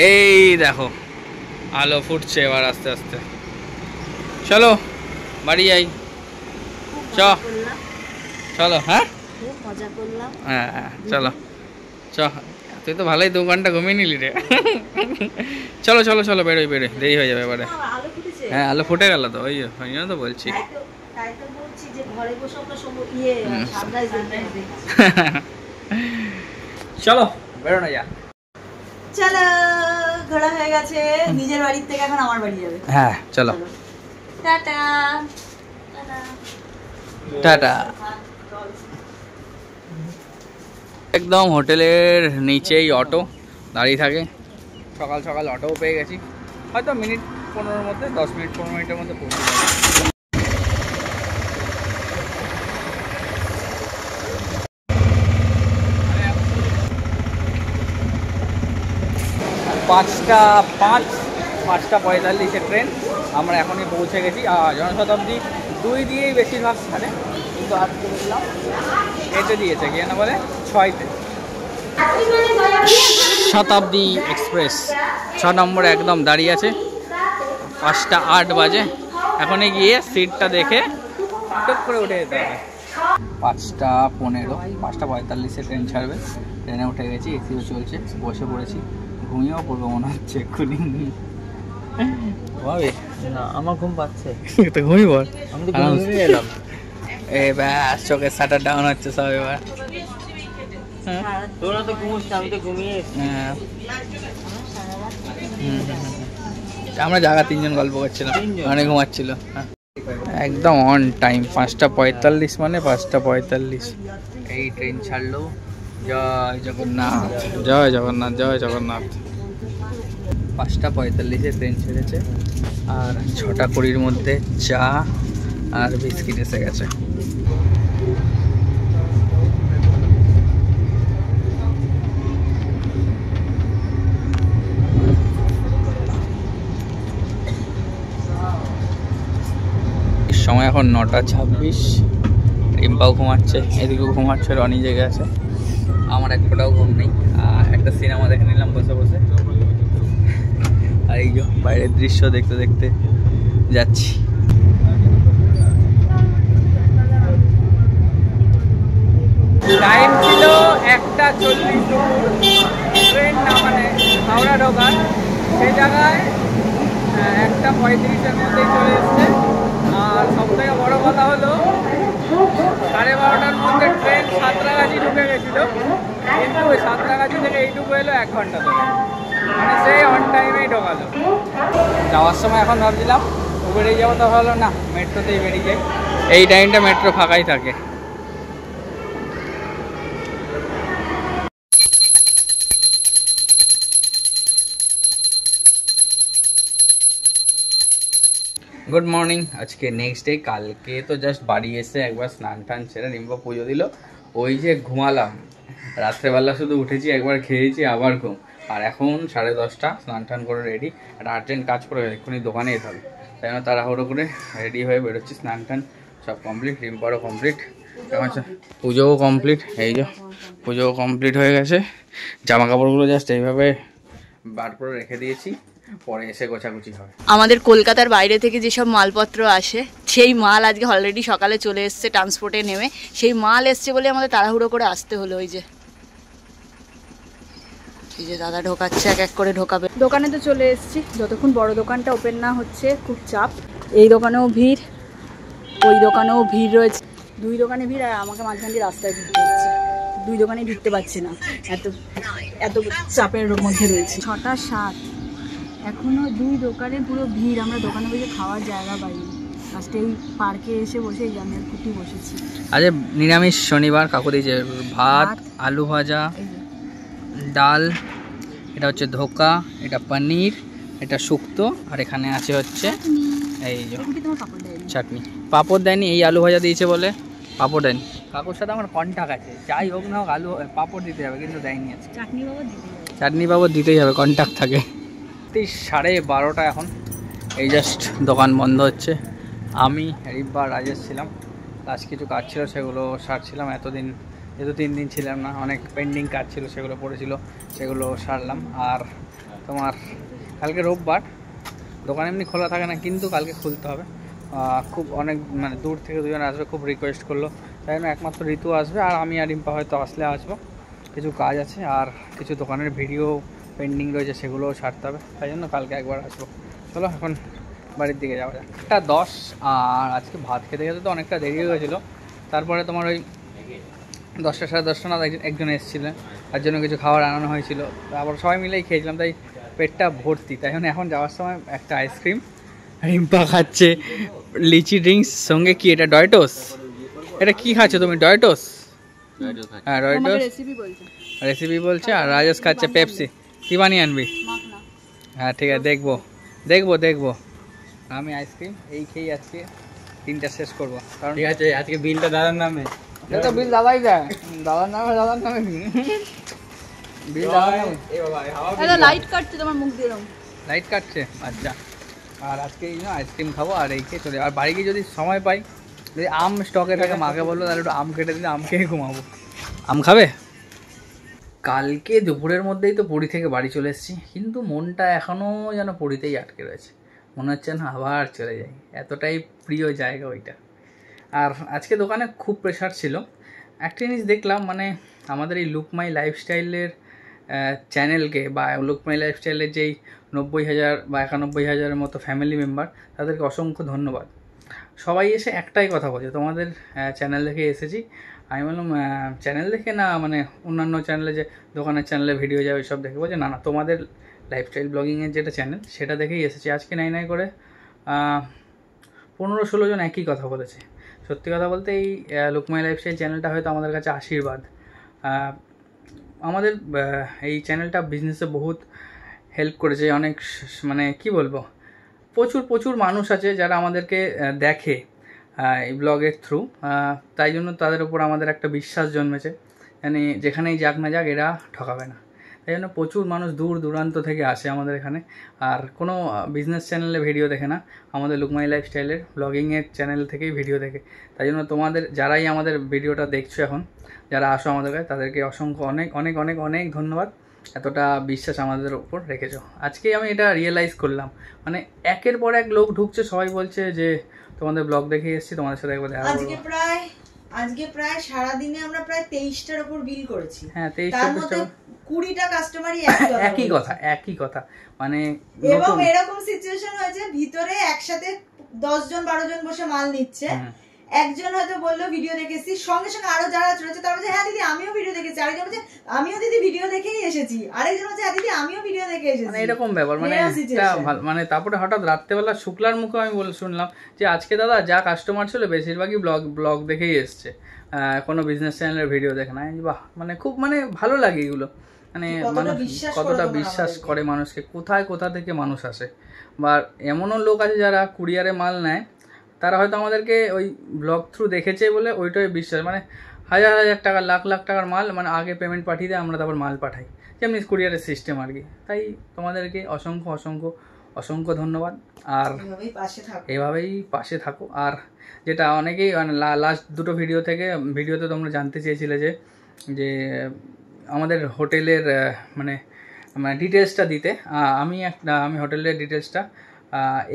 এই দেখো আলো ফুটছে এবার আস্তে আস্তে। চলো বাড়ি যাই। চলো। হ্যাঁ হ্যাঁ চলো চ। তুই তো ভালোই দোকানটা ঘুমিয়ে নিলি রে। চলো চলো চলো বেরোই বেরোই, দেরি হয়ে যাবে এবারে। হ্যাঁ আলো ফুটে গেল তো, ওই জন্য তো বলছি। চলো বেরোনো যাক। চলো ঘোরা হয়ে গেছে, নিজের বাড়ির থেকে এখন আমার বাড়ি যাবে। হ্যাঁ চলো টাটা টাটা। একদম হোটেলের নিচেই অটো দাঁড়িয়ে থাকে। সকাল সকাল অটোও পেয়ে গেছি, হয়তো মিনিট 15-র মধ্যে 10 মিনিট 15 মিনিটের মধ্যে পৌঁছে যাবে। 5:45 ট্রেন, আমরা এখনই পৌঁছে গেছি। আর জনশতাব্দী 2 দিয়েই বেশিরভাগ ছাড়ে, কিন্তু আজকে দেখলাম এতে দিয়েছে কি না বলে 6-তে। শতাব্দী এক্সপ্রেস 6 নম্বরে একদম দাঁড়িয়ে আছে। 5:08 বাজে। এখনই গিয়ে সিটটা দেখে টুক করে উঠে যেতে হবে। 5:15, 5:45 ট্রেন ছাড়বে। ট্রেনে উঠে গেছি, এসিও চলছে, বসে পড়েছি। ঘুমিয়েও পড়বো মনে হচ্ছে এক্ষুনি। না আমার ঘুম পাচ্ছে, তো ঘুমিয়ে পড়। আমি তো ঘুমিয়ে এলাম। এ ব্যাস চোখের শাটার ডাউন হচ্ছে সব এবার। তোরা তো ঘুমোস, আমি তো ঘুমিয়ে। আমরা জায়গা 3 জন গল্প করছিলাম, অনেক ঘুমাচ্ছিল। একদম অন টাইম 5:45 মানে 5:45 এই ট্রেন ছাড়লো। জয় জগন্নাথ জয় জগন্নাথ জয় জগন্নাথ। 5:45 ট্রেন ছেড়েছে, আর 6:20 মধ্যে চা আর বিস্কিট এসে গেছে। সময় এখন 9:26। রিম্পাও ঘুমাচ্ছে, এদিকেও ঘুমাচ্ছে, রনি জেগে আছে। আমার এক ফোটাও ঘুম নেই। একটা সিনেমা দেখে নিলাম বসে বসে। আর এই যে বাইরের দৃশ্য দেখতে দেখতে যাচ্ছি। টাইম ছিল 1:40 ট্রেন না মানে হাওড়া ঢোকার, সেই জায়গায় 1:35-এর মধ্যেই চলে এসছে। আর সবথেকে বড় কথা হলো 12:30টার মধ্যে ট্রেন সাঁতরাগাছি ঢুকে গেছিলো, কিন্তু ওই সাঁতরাগাছি থেকে এইটুকু এলো 1 ঘন্টা ধরে, মানে সেই অন টাইমেই ঢোকালো। যাওয়ার সময় এখন ভাবছিলাম বেরিয়ে যাবো, তো ভালো না মেট্রোতেই বেরিয়ে যাই, এই টাইমটা মেট্রো ফাঁকাই থাকে। Good morning. আজকে নেক্সট ডে। কালকে তো জাস্ট বাড়ি এসে একবার স্নান টান ছেড়ে রিম্পা পুজো দিল, ওই যে ঘুমালাম। রাত্রেবেলা শুধু উঠেছি, একবার খেয়েছি, আবার ঘুম। আর এখন 10:30, স্নান টান করে রেডি। একটা আর্জেন্ট কাজ করে এক্ষুনি দোকানে যেতে হবে, তাই জন্য তাড়াহুড়ো করে রেডি হয়ে বেরোচ্ছি। স্নান টান সব কমপ্লিট, রিম্পারও কমপ্লিট, এখন পুজোও কমপ্লিট। এই যে পুজোও কমপ্লিট হয়ে গেছে। জামা কাপড়গুলো জাস্ট এইভাবে বার করে রেখে দিয়েছি, পরে এসে গোছাগুছি হবে। আমাদের কলকাতার বাইরে থেকে যেসব মালপত্র আসে, সেই মাল আজকে অলরেডি সকালে চলে এসছে ট্রান্সপোর্টে নেমে। সেই মাল এসছে বলে আমাদের তাড়াহুড়ো করে আসতে হলো। ওই যে দাদা ঢোকাচ্ছে, এক এক করে ঢোকাবে। দোকানে তো চলে এসেছি, যতক্ষণ বড় দোকানটা ওপেন না হচ্ছে খুব চাপ। এই দোকানেও ভিড়, ওই দোকানেও ভিড় রয়েছে, 2 দোকানে ভিড়। আর আমাকে মাঝখান দিয়ে রাস্তায় ঢুকতে হচ্ছে, 2 দোকানে ঢুকতে পারছি না, এত এত চাপের মধ্যে রয়েছে। 6:07 এখনো 2 দোকানে পুরো ভিড়। আমরা দোকানে বসে খাওয়ার জায়গা পাইনি, লাস্টে এই পার্কে এসে বসে এই জামের কুটি বসেছি। আজ নিরামিষ শনিবার। কাকু দিয়েছে ভাত, আলু ভাজা, ডাল, এটা হচ্ছে ধোকা, এটা পনির, এটা শুক্তো, আর এখানে আছে হচ্ছে এই যে চাটনি। পাঁপড় দেয়নি, এই আলু ভাজা দিয়েছে বলে পাঁপড় দেয়নি। কাকুর সাথে আমার কন্টাক্ট আছে, যাই হোক না হোক আলু পাঁপড় দিতে হবে, কিন্তু দেয়নি আজকে। চাটনি পাঁপড় দিতেই হবে, কন্টাক্ট থাকে। 12:30 এখন। এই জাস্ট দোকান বন্ধ হচ্ছে। আমি রিম্পা রাজেশ ছিলাম, লাস্ট কিছু কাজ ছিল সেগুলো সারছিলাম। এতদিন যেহেতু 3 দিন ছিলাম না, অনেক পেন্ডিং কাজ ছিল, সেগুলো পড়েছিল, সেগুলো সারলাম। আর তোমার কালকে রোববার, দোকান এমনি খোলা থাকে না, কিন্তু কালকে খুলতে হবে। খুব অনেক মানে দূর থেকে দুজন আসবে, খুব রিকোয়েস্ট করলো, তাই জন্য একমাত্র ঋতু আসবে আর আমি আর রিম্পা হয়তো আসলে আসবো। কিছু কাজ আছে আর কিছু দোকানের ভিডিও পেন্ডিং রয়েছে, সেগুলোও ছাড়তে হবে, তাই জন্য কালকে একবার আসবো। চলো এখন বাড়ির দিকে যাওয়া যায়। 10 আর আজকে ভাত খেতে খেতে তো অনেকটা দেরি হয়ে গেছিলো। তারপরে তোমার ওই 10টা সাড়ে 10টা না একজন এসেছিলেন, তার জন্য কিছু খাবার আনানো হয়েছিল, তারপর সবাই মিলেই খেয়েছিলাম, তাই পেটটা ভর্তি। তাই জন্য এখন যাওয়ার সময় একটা আইসক্রিম, রিম্পা খাচ্ছে লিচি ড্রিঙ্কস, সঙ্গে কি এটা ডয়টোস, এটা কি খাচ্ছ তুমি? ডয়টোস? হ্যাঁ ডয়টোস রেসিপি বলছে। আর রাজেশ খাচ্ছে পেপসি। কি বানিয়ে আনবি? হ্যাঁ ঠিক আছে, দেখবো। আমি আইসক্রিম এই খেয়ে আজকে 3টা শেষ করবো, কারণ ঠিক আছে আজকে বিলটা দাদার নামে। তো বিল দাদাই দেয়, দাদার নামে বিল দাদার নামে। লাইট কাটছে তোমার মুখ দিয়ে, লাইট কাটছে, আচ্ছা। আর আজকে এই আইসক্রিম খাবো আর এই খেয়ে চলে, আর বাড়ি গিয়ে যদি সময় পাই, যদি আম স্টকে থাকে, মাকে বললো তাহলে একটু আম কেটে দিলে আম খেয়ে ঘুমাবো। আম খাবে? কালকে দুপুরের মধ্যেই তো পুরী থেকে বাড়ি চলে এসেছি, কিন্তু মনটা এখনও যেন পুরীতেই আটকে রয়েছে, মনে হচ্ছে না আবার চলে যাই, এতটাই প্রিয় জায়গা ওইটা। আর আজকে দোকানে খুব প্রেশার ছিল। একটা জিনিস দেখলাম, মানে আমাদের এই লুক মাই লাইফস্টাইলের চ্যানেলকে, বা লুক মাই লাইফস্টাইলের যেই 90,000 বা 91,000-এর মতো ফ্যামিলি মেম্বার, তাদেরকে অসংখ্য ধন্যবাদ। সবাই এসে একটাই কথা বলছে, তোমাদের চ্যানেল দেখে এসেছি। আমি বললাম চ্যানেল দেখে না, মানে অন্যান্য চ্যানেলে যে দোকানের চ্যানেলে ভিডিও যায় ওইসব দেখে, বলছে না তোমাদের লাইফস্টাইল ব্লগিংয়ের যেটা চ্যানেল সেটা দেখেই এসেছি। আজকে নাই করে 15-16 জন একই কথা বলেছে। সত্যি কথা বলতে এই লুক মাই লাইফস্টাইল চ্যানেলটা হয়তো আমাদের কাছে আশীর্বাদ। আমাদের এই চ্যানেলটা বিজনেসে বহুত হেল্প করেছে, অনেক মানে কি বলবো, প্রচুর মানুষ আছে যারা আমাদেরকে দেখে এই ব্লগের থ্রু, তাই জন্য তাদের উপর আমাদের একটা বিশ্বাস জন্মেছে, মানে যেখানেই যাক না যাক এরা ঠকাবে না। তাই জন্য প্রচুর মানুষ দূর দূরান্ত থেকে আসে আমাদের এখানে, আর কোনো বিজনেস চ্যানেলে ভিডিও দেখে না, আমাদের লুক মাই লাইফস্টাইলের ব্লগিংয়ের চ্যানেল থেকেই ভিডিও দেখে। তাই জন্য তোমাদের যারাই আমাদের ভিডিওটা দেখছো এখন, যারা আসো আমাদের কাছে, তাদেরকে অসংখ্য অনেক ধন্যবাদ, এতটা বিশ্বাস আমাদের উপর রেখেছো। আজকেই আমি এটা রিয়েলাইজ করলাম, মানে একের পর এক লোক ঢুকছে, সবাই বলছে যে তোমাদের ব্লগ দেখে এসেছি, তোমাদের সাথে একবার দেখা করবো। আজকে প্রায় সারাদিনে আমরা প্রায় 23টার উপর বিল করেছি। হ্যাঁ 23টা 20টা কাস্টমারই একই কথা মানে, এবং এরকম সিচুয়েশন হয়েছে ভিতরে একসাথে 10 জন 12 জন বসে মাল নিচ্ছে, একজন হয়তো বললো ভিডিও দেখেছি, সঙ্গে সঙ্গে আরো যারা রয়েছে তারা বলছে হ্যাঁ দিদি আমিও ভিডিও দেখেছি, আরেকজন বলছে আমিও দিদি ভিডিও দেখেই এসেছি, আরেকজন বলছে হ্যাঁ দিদি আমিও ভিডিও দেখে এসেছি, মানে এরকম ব্যাপার। মানে মানে তারপরে হঠাৎ রাত্রেবেলা শুক্লার মুখে আমি শুনলাম যে আজকে দাদা যা কাস্টমার ছিল বেশিরভাগই ব্লগ দেখেই এসছে, কোনো বিজনেস চ্যানেলের ভিডিও দেখে না। বাহ, মানে খুব মানে ভালো লাগে এগুলো, মানে মানুষ কতটা বিশ্বাস করে মানুষকে, কোথা থেকে মানুষ আসে। বা এমনও লোক আছে যারা কুরিয়ারে মাল নেয়, তারা হয়তো আমাদেরকে ওই ব্লগ থ্রু দেখেছে বলে ওইটাই বিশ্বাস, মানে হাজার টাকা লাখ টাকার মাল, মানে আগে পেমেন্ট পাঠিয়ে দেয়, আমরা তারপর মাল পাঠাই, যেমনি কুরিয়ারের সিস্টেম আর কি। তাই তোমাদেরকে অসংখ্য ধন্যবাদ, আর এইভাবেই পাশে থাকো। আর যেটা অনেকেই মানে লাস্ট দুটো ভিডিওতে তোমরা জানতে চেয়েছিলে যে আমাদের হোটেলের মানে ডিটেলসটা দিতে, আমি হোটেলের ডিটেলসটা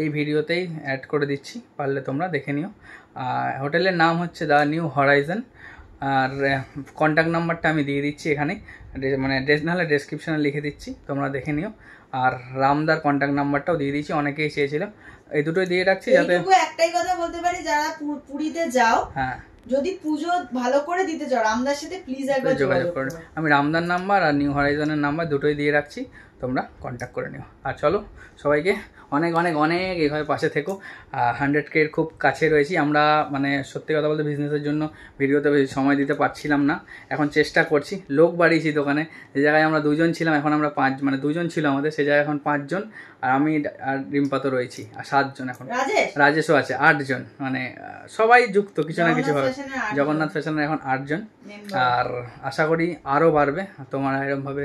এই ভিডিওতেই অ্যাড করে দিচ্ছি, পারলে তোমরা দেখে নিও। হোটেলের নাম হচ্ছে দ্য নিউ হরাইজন, আর কন্ট্যাক্ট নাম্বারটা আমি দিয়ে দিচ্ছি এখানে, মানে নাহলে ডেসক্রিপশানে লিখে দিচ্ছি, তোমরা দেখে নিও। আর রামদার কন্ট্যাক্ট নাম্বারটাও দিয়ে দিচ্ছি, অনেকেই চেয়েছিল, এই দুটোই দিয়ে রাখছি যাতে। একটাই কথা বলতে পারি, যারা পুরীতে যাও, হ্যাঁ যদি পুজো ভালো করে দিতে চাও রামদার সাথে প্লিজ একবার যোগাযোগ করো। আমি রামদার নাম্বার আর নিউ হরাইজনের নাম্বার দুটোই দিয়ে রাখছি, তোমরা কন্ট্যাক্ট করে নিও। আর চলো সবাইকে অনেক এইভাবে পাশে থেকো। 100K খুব কাছে রয়েছি আমরা, মানে সত্যি কথা বলতে বিজনেসের জন্য ভিডিওতে বেশি সময় দিতে পারছিলাম না, এখন চেষ্টা করছি। লোক বাড়িয়েছি দোকানে, যে জায়গায় আমরা 2 জন ছিলাম এখন আমরা 5, মানে 2 জন ছিল আমাদের, সে জায়গায় এখন 5 জন, আর আমি আর রিম্পা তো রয়েছি, আর 7 জন, এখন রাজেশও আছে, 8 জন, মানে সবাই যুক্ত কিছু না কিছু ভাবে। জগন্নাথ ফ্যাশনের এখন 8 জন, আর আশা করি আরও বাড়বে তোমরা এরমভাবে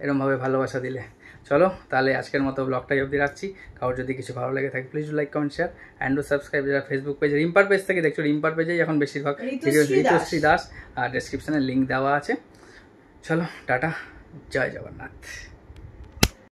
এরমভাবে ভালোবাসা দিলে। চলো তাহলে আজকের মতো ব্লগটাই অবধি রাখছি। কারোর যদি কিছু ভালো লেগে থাকে please like comment share and do subscribe. যারা ফেসবুক পেজ রিম্পার পেজ থেকে দেখছো, রিম্পার পেজেই এখন বেশিরভাগ ভিডিও, ঋতুশ্রী দাস, আর ডেসক্রিপশনে লিঙ্ক দেওয়া আছে। চলো টাটা, জয় জগন্নাথ।